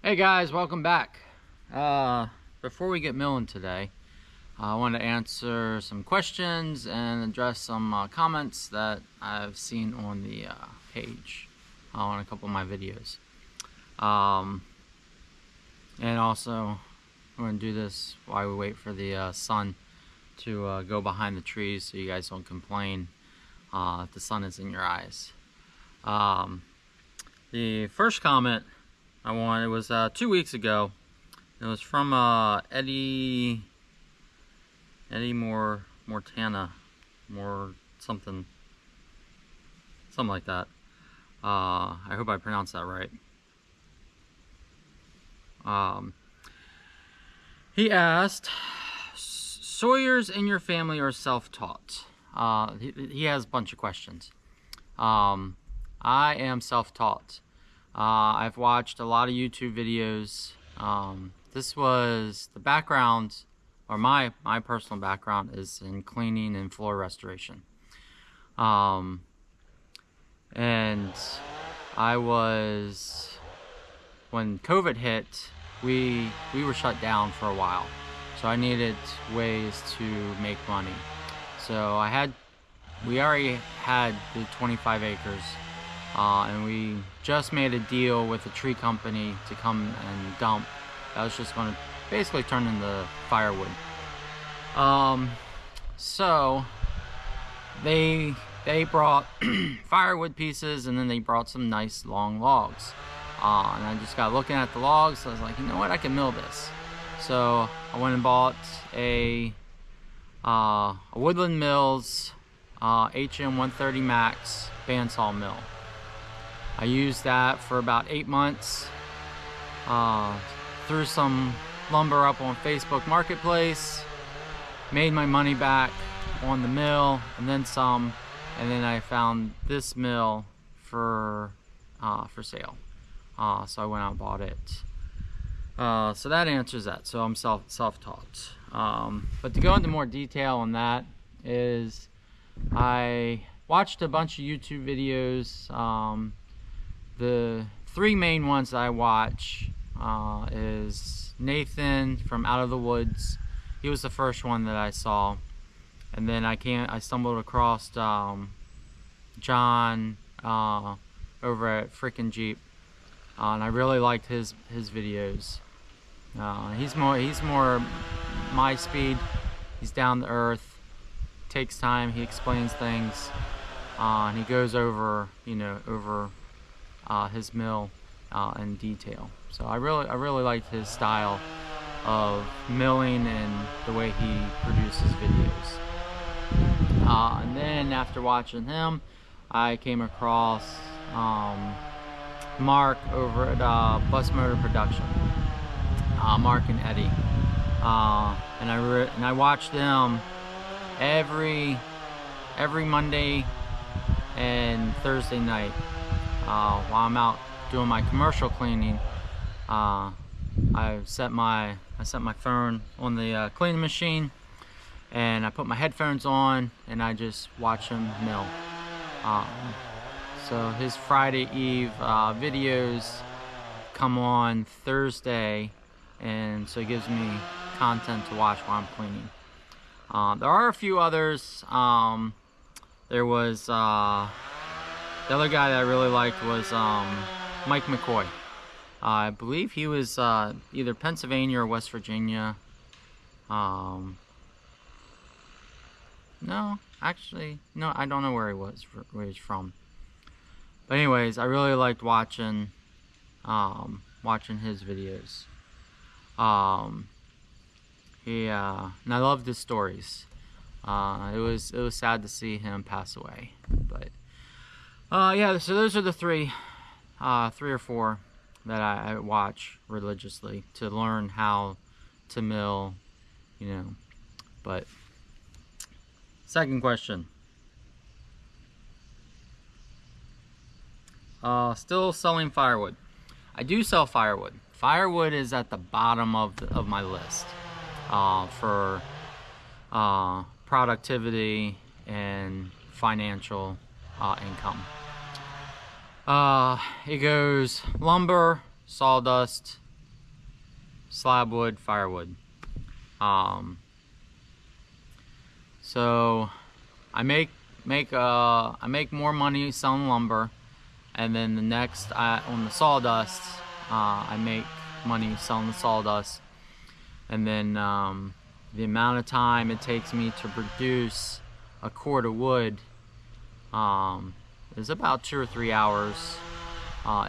Hey guys, welcome back. Before we get milling today, I want to answer some questions and address some comments that I've seen on the page on a couple of my videos. And also, I'm going to do this while we wait for the sun to go behind the trees so you guys don't complain if the sun is in your eyes. The first comment it was 2 weeks ago. It was from Eddie Mortana, something like that. I hope I pronounced that right. He asked, Sawyers in your family are self-taught? He has a bunch of questions. I am self-taught. I've watched a lot of YouTube videos. This was the background, or my personal background is in cleaning and floor restoration. And when COVID hit, we were shut down for a while. So I needed ways to make money. So we already had the 25 acres. And we just made a deal with a tree company to come and dump. That was just going to basically turn into firewood. So they brought firewood pieces, and then they brought some nice long logs. And I just got looking at the logs. So I was like, you know what, I can mill this. So I went and bought a Woodland Mills HM 130 Max bandsaw mill. I used that for about 8 months. Threw some lumber up on Facebook Marketplace, made my money back on the mill, and then some. And then I found this mill for sale. So I went out and bought it. So that answers that. So I'm self-taught. But to go into more detail on that is, I watched a bunch of YouTube videos. The three main ones that I watch is Nathan from Out of the Woods. He was the first one that I saw, and then I stumbled across John over at Frickin' Jeep, and I really liked his videos. He's more my speed. He's down to earth, takes time, he explains things, and he goes over his mill in detail. So I really liked his style of milling and the way he produces videos. And then after watching him, I came across Mark over at Bus Motor Production. Mark and Eddie, and I watched them every Monday and Thursday night. While I'm out doing my commercial cleaning, I set my phone on the cleaning machine, and I put my headphones on, and I just watch him mill. So his Friday Eve videos come on Thursday, and so it gives me content to watch while I'm cleaning. There are a few others. There was the other guy that I really liked was Mike McCoy. I believe he was either Pennsylvania or West Virginia. No, actually, no, I don't know where he's from. But anyways, I really liked watching his videos. And I loved his stories. It was sad to see him pass away, but. Yeah, so those are the three or four that I watch religiously to learn how to mill, But second question. Still selling firewood. I do sell firewood. Firewood is at the bottom of my list for productivity and financial income. It goes lumber, sawdust, slab wood, firewood. So I make more money selling lumber, and then the next on the sawdust, I make money selling the sawdust, and then the amount of time it takes me to produce a cord of wood is about 2 or 3 hours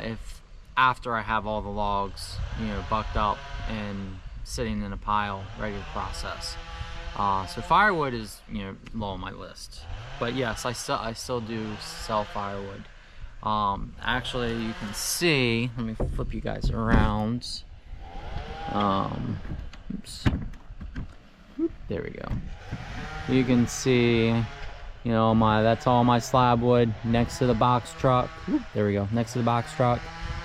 if after I have all the logs, you know, bucked up and sitting in a pile ready to process. So firewood is, you know, low on my list, but yes, I still do sell firewood. Actually, you can see, let me flip you guys around. Oops. There we go. You can see, you know, that's all my slab wood next to the box truck. There we go. Next to the box truck,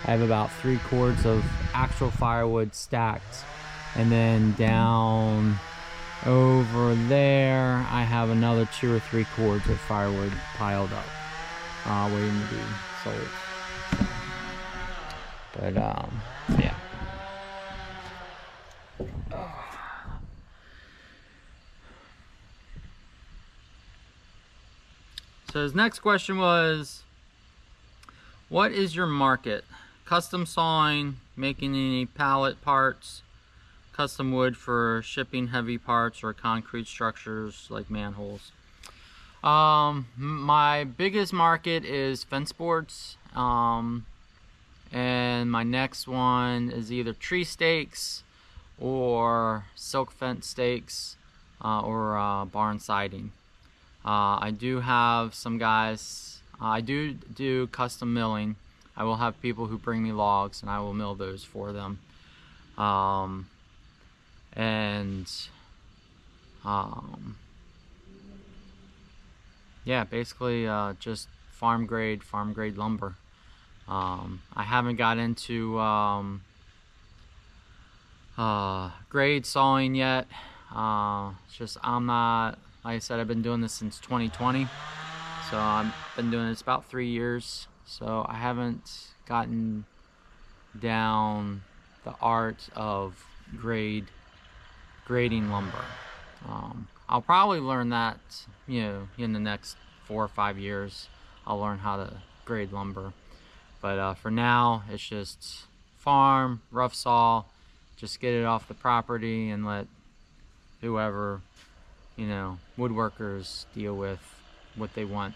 I have about 3 cords of actual firewood stacked, and then down over there I have another 2 or 3 cords of firewood piled up, waiting to be sold. But yeah. So his next question was, what is your market? Custom sawing, making any pallet parts, custom wood for shipping heavy parts or concrete structures like manholes. My biggest market is fence boards, and my next one is either tree stakes or silk fence stakes, or barn siding. I do have some guys, I do custom milling. I will have people who bring me logs and I will mill those for them. Yeah, basically just farm grade lumber. I haven't got into grade sawing yet. It's just I'm not, like I said, I've been doing this since 2020, so I've been doing this about 3 years, so I haven't gotten down the art of grading lumber. I'll probably learn that, you know, in the next 4 or 5 years. I'll learn how to grade lumber, but for now it's just farm, rough saw, just get it off the property and let whoever, you know, woodworkers deal with what they want.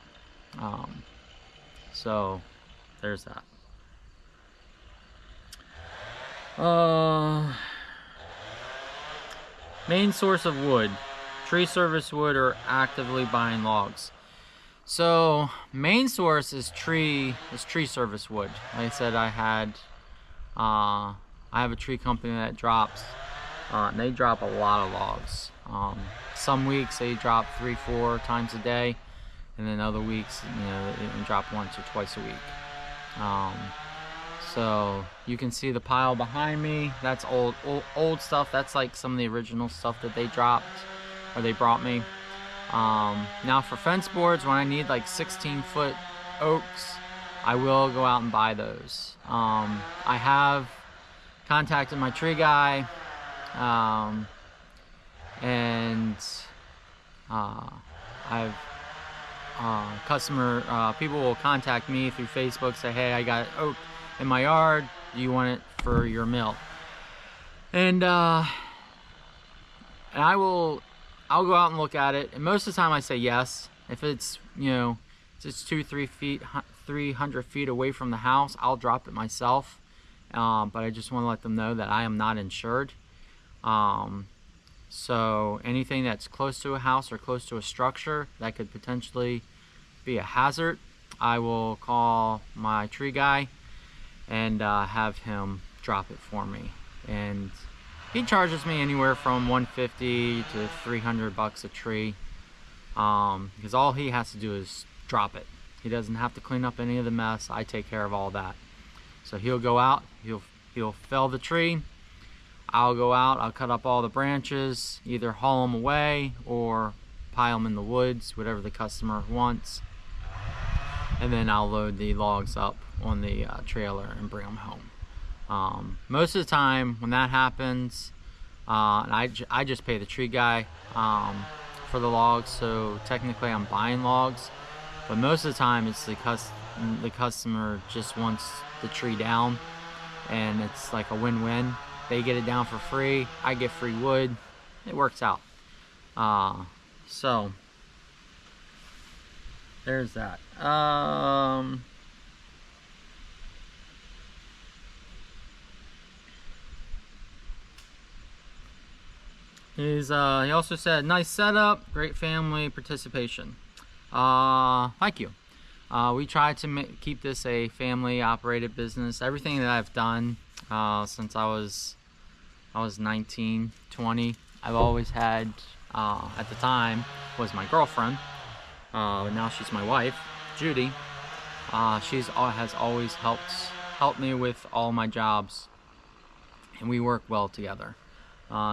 So there's that. Main source of wood, tree service wood or actively buying logs. So main source is tree service wood. Like I said, I have a tree company that drops, and they drop a lot of logs. Some weeks they drop 3-4 times a day, and then other weeks, you know, they drop once or twice a week. So you can see the pile behind me. That's old stuff. That's like some of the original stuff that they dropped or they brought me. Now for fence boards, when I need like 16-foot oaks, I will go out and buy those. I have contacted my tree guy, and I've people will contact me through Facebook, say, hey, I got oak in my yard, do you want it for your mill? And I'll go out and look at it, and most of the time I say yes. If it's, you know, just 2-3 feet, 300 feet away from the house, I'll drop it myself. But I just want to let them know that I am not insured. So anything that's close to a house or close to a structure that could potentially be a hazard, I will call my tree guy and have him drop it for me. And he charges me anywhere from $150 to $300 a tree, because all he has to do is drop it. He doesn't have to clean up any of the mess. I take care of all that. So he'll go out, he'll fell the tree. I'll go out, I'll cut up all the branches, either haul them away or pile them in the woods, whatever the customer wants. And then I'll load the logs up on the trailer and bring them home. Most of the time when that happens, and I just pay the tree guy for the logs, so technically I'm buying logs, but most of the time it's the customer just wants the tree down, and it's like a win-win. They get it down for free, I get free wood, it works out. So there's that. He also said, nice setup, great family participation. Thank you. We try to keep this a family operated business. Everything that I've done since I was 19, 20, I've always had, at the time, was my girlfriend. Now she's my wife, Judy. Has always helped me with all my jobs, and we work well together.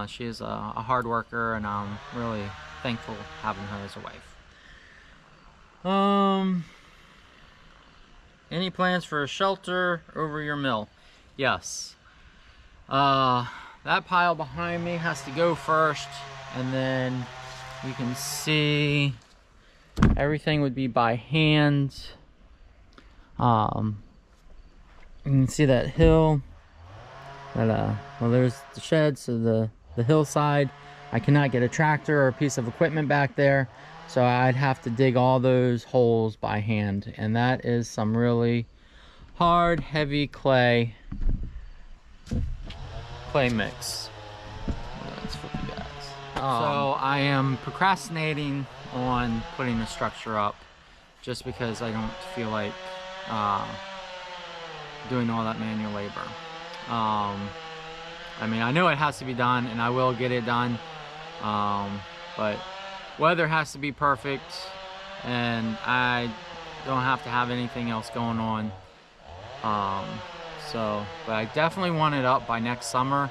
She is a hard worker, and I'm really thankful having her as a wife. Any plans for a shelter over your mill? Yes. That pile behind me has to go first, and then you can see everything would be by hand. You can see that hill. Well, there's the shed, so the hillside. I cannot get a tractor or a piece of equipment back there, so I'd have to dig all those holes by hand, and that is some really hard, heavy clay mix. Let's flip you guys. So I am procrastinating on putting the structure up just because I don't feel like doing all that manual labor. I mean, I know it has to be done, and I will get it done, but weather has to be perfect, and I don't have to have anything else going on. But I definitely want it up by next summer,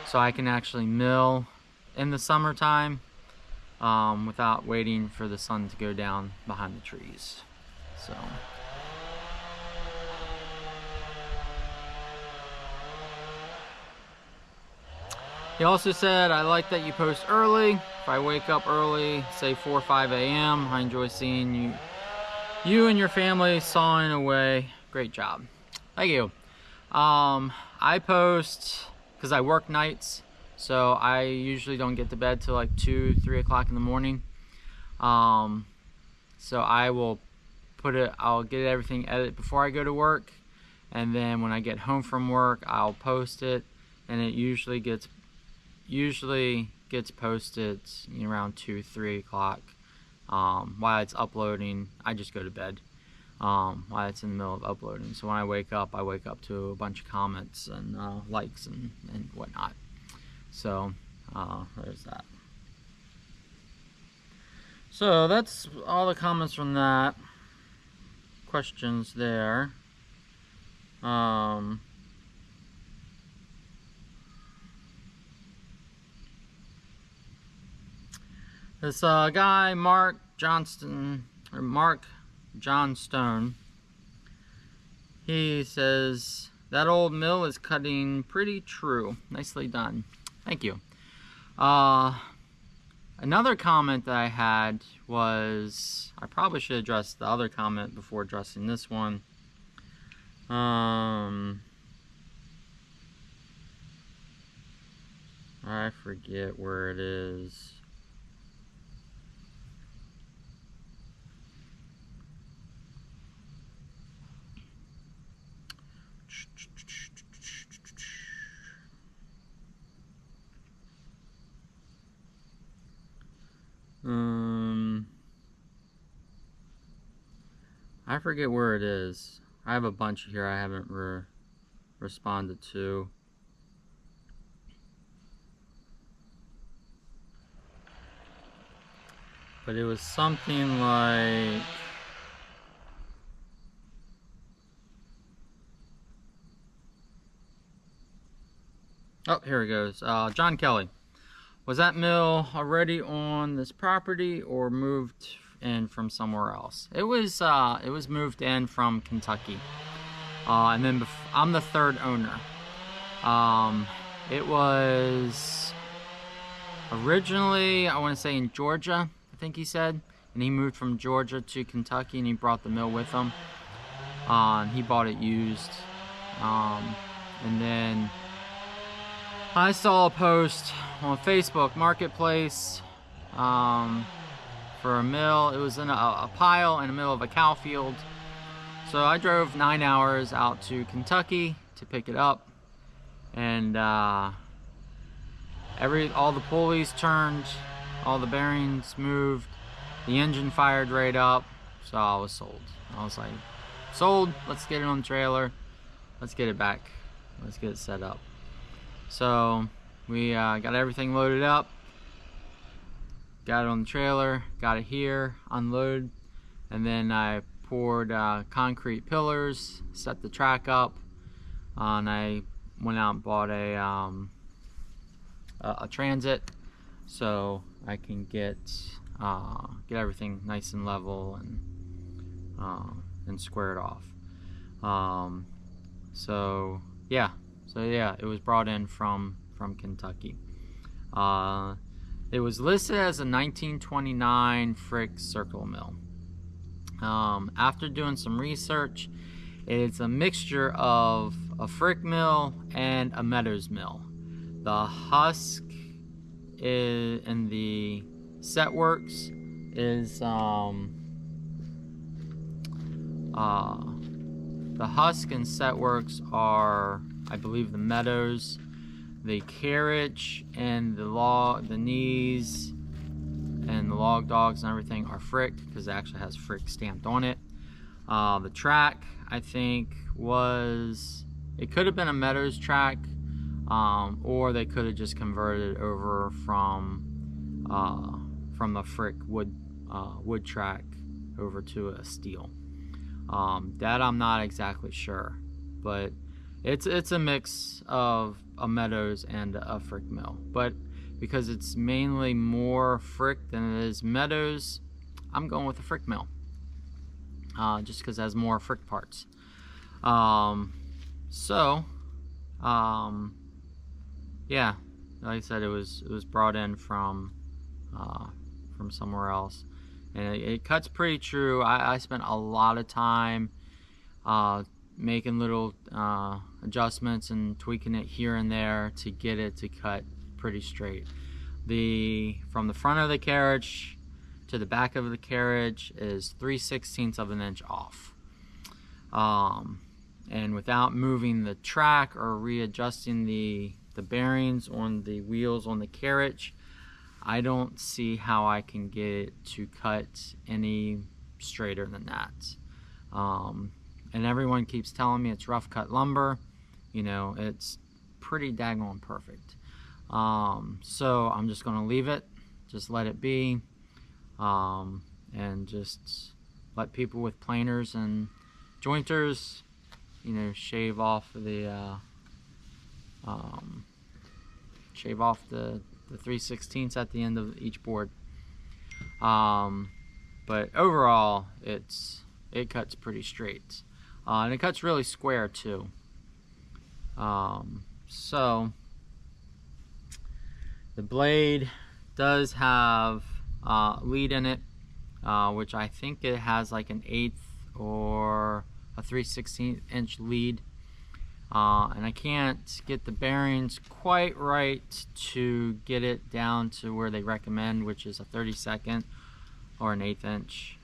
so I can actually mill in the summertime without waiting for the sun to go down behind the trees. So. He also said, I like that you post early. If I wake up early, say 4 or 5 a.m., I enjoy seeing you and your family sawing away. Great job. Thank you. I post because I work nights, so I usually don't get to bed till like 2, 3 o'clock in the morning. So I'll get everything edited before I go to work, and then when I get home from work, I'll post it, and it usually gets posted around 2, 3 o'clock. While it's uploading, I just go to bed while it's in the middle of uploading. So when I wake up to a bunch of comments and likes and whatnot. So there's that. So that's all the comments from that. Questions there. This guy, Mark Johnstone, he says, that old mill is cutting pretty true. Nicely done. Thank you. Another comment that I had was, I probably should address the other comment before addressing this one. I forget where it is. I forget where it is. I have a bunch here I haven't responded to. But it was something like... Oh, here it goes. John Kelly. Was that mill already on this property or moved in from somewhere else? It was moved in from Kentucky. And then I'm the third owner. It was originally, I want to say, in Georgia, I think he said, and he moved from Georgia to Kentucky, and he brought the mill with him. He bought it used, and then I saw a post on Facebook Marketplace for a mill. It was in a pile in the middle of a cow field. So I drove 9 hours out to Kentucky to pick it up, and all the pulleys turned, all the bearings moved, the engine fired right up, so I was sold. I was like, sold, let's get it on the trailer, let's get it back, let's get it set up. So we got everything loaded up, got it on the trailer, got it here, unloaded, and then I poured concrete pillars, set the track up, and I went out and bought a Transit so I can get everything nice and level and squared off. So yeah, it was brought in from Kentucky. It was listed as a 1929 Frick circle mill. After doing some research, it's a mixture of a Frick mill and a Meadows mill. The husk in the Setworks is the husk and Setworks are, I believe, the Meadows. The carriage and the knees and the log dogs and everything are Frick, because it actually has Frick stamped on it. The track, I think, it could have been a Meadows track, or they could have just converted it over from the Frick wood track over to a steel. That I'm not exactly sure, but it's a mix of a Meadows and a Frick mill. But because it's mainly more Frick than it is Meadows, I'm going with the Frick mill, just because it has more Frick parts. Yeah, like I said, it was brought in from somewhere else, and it cuts pretty true. I spent a lot of time making little adjustments and tweaking it here and there to get it to cut pretty straight. From the front of the carriage to the back of the carriage is 3/16 of an inch off, and without moving the track or readjusting the bearings on the wheels on the carriage, I don't see how I can get it to cut any straighter than that. And everyone keeps telling me it's rough cut lumber. You know, it's pretty daggone perfect. So I'm just gonna leave it, just let it be, and just let people with planers and jointers, you know, shave off the 3/16 at the end of each board. But overall, it cuts pretty straight, and it cuts really square too. So the blade does have lead in it, which I think it has like an 1/8 or a 3/16 inch lead, and I can't get the bearings quite right to get it down to where they recommend, which is a 32nd or an 1/8 inch.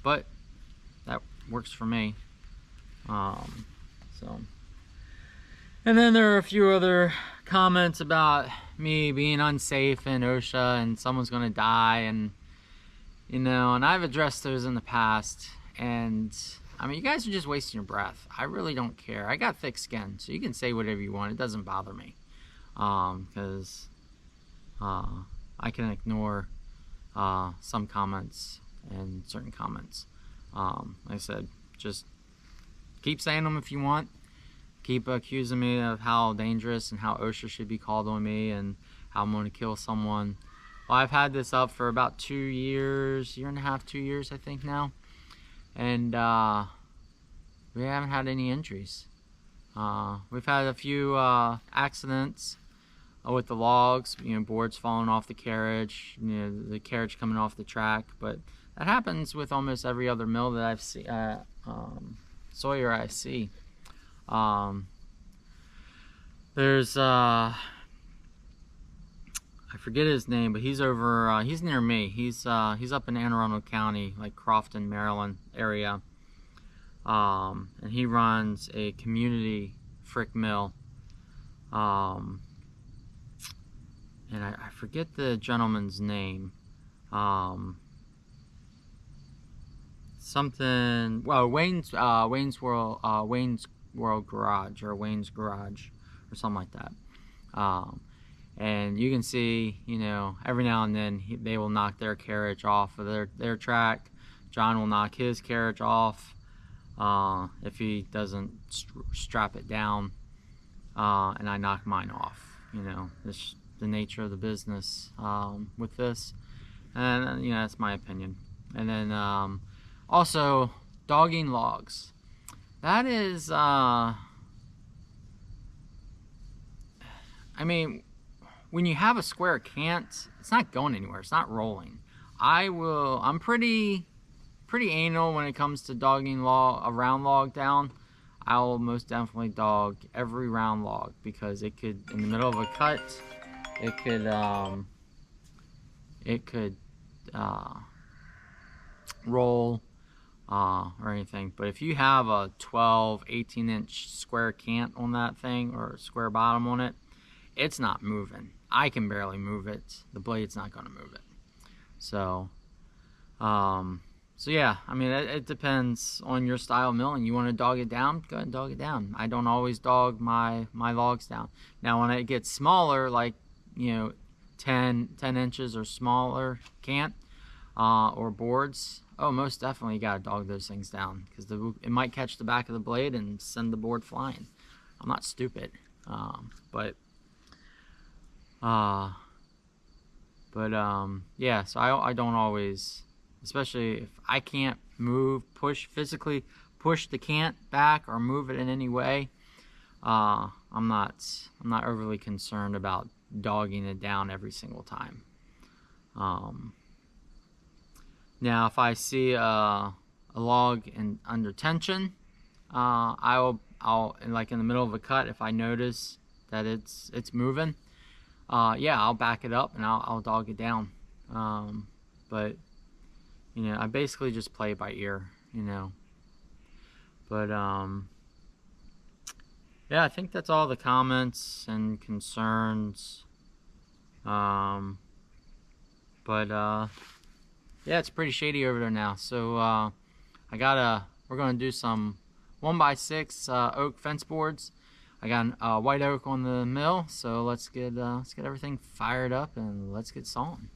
But that works for me. And then there are a few other comments about me being unsafe in OSHA and someone's gonna die, and you know, and I've addressed those in the past, and I mean, you guys are just wasting your breath. I really don't care. I got thick skin, so you can say whatever you want. It doesn't bother me, because I can ignore some comments and certain comments. Like I said, just keep saying them if you want. Keep accusing me of how dangerous and how OSHA should be called on me and how I'm going to kill someone. Well, I've had this up for about 2 years, year and a half, 2 years, I think now. And we haven't had any injuries. We've had a few accidents with the logs, boards falling off the carriage, the carriage coming off the track, but that happens with almost every other mill that I've seen, Sawyer I see. There's I forget his name, but he's over he's near me. He's up in Anne Arundel County, like Crofton, Maryland area. And he runs a community frick mill. And I forget the gentleman's name. Something, well, Wayne's World Garage, or Wayne's Garage, or something like that. And you can see, every now and then they will knock their carriage off of their track. John will knock his carriage off if he doesn't strap it down, and I knock mine off. It's the nature of the business with this, and that's my opinion. And then also dogging logs. That is, I mean, when you have a square cant, it's not going anywhere. It's not rolling. I'm pretty anal when it comes to dogging a round log down. I'll most definitely dog every round log, because it could, in the middle of a cut, it could roll or anything. But if you have a 18 inch square cant on that thing, or square bottom on it, it's not moving. I can barely move it. The blade's not going to move it. So yeah, I mean, it depends on your style of milling. You want to dog it down, go ahead and dog it down. I don't always dog my logs down. Now when it gets smaller, like 10 inches or smaller cant or boards, oh, most definitely you gotta dog those things down, because it might catch the back of the blade and send the board flying. I'm not stupid, yeah. So I don't always, especially if I can't physically push the cant back or move it in any way. I'm not overly concerned about dogging it down every single time. Now, if I see a log under tension, I'll like in the middle of a cut, if I notice that it's moving, yeah, I'll back it up and I'll dog it down. But I basically just play by ear, But yeah, I think that's all the comments and concerns. Yeah, it's pretty shady over there now. So we're gonna do some 1x6 oak fence boards. I got white oak on the mill, so let's get everything fired up and let's get sawing.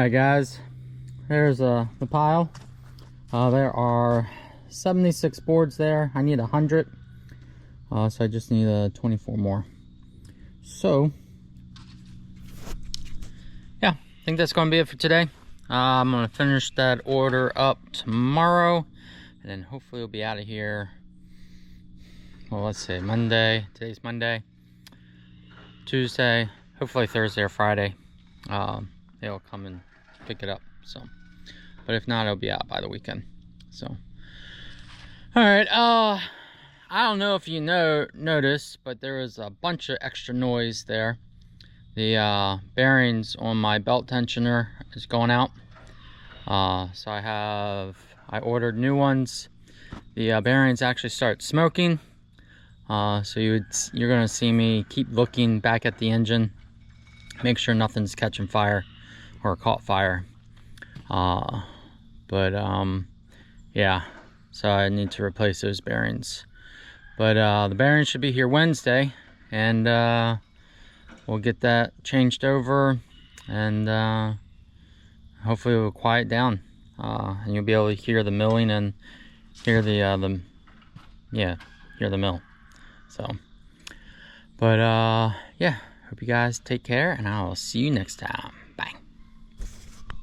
Alright guys, there's the pile. There are 76 boards there. I need 100, so I just need 24 more. So yeah, I think that's going to be it for today. I'm going to finish that order up tomorrow, and then hopefully we'll be out of here. Well, let's see, Monday. Today's Monday. Tuesday, hopefully Thursday or Friday. They'll come and pick it up. So, but if not, it'll be out by the weekend. So, all right. I don't know if you noticed, but there was a bunch of extra noise there. The bearings on my belt tensioner is going out. So I ordered new ones. The bearings actually start smoking. So you're gonna see me keep looking back at the engine, make sure nothing's catching fire or caught fire. Yeah, so I need to replace those bearings. But the bearings should be here Wednesday, and we'll get that changed over, and hopefully it will quiet down, and you'll be able to hear the milling and hear the mill. So, but yeah, hope you guys take care, and I'll see you next time.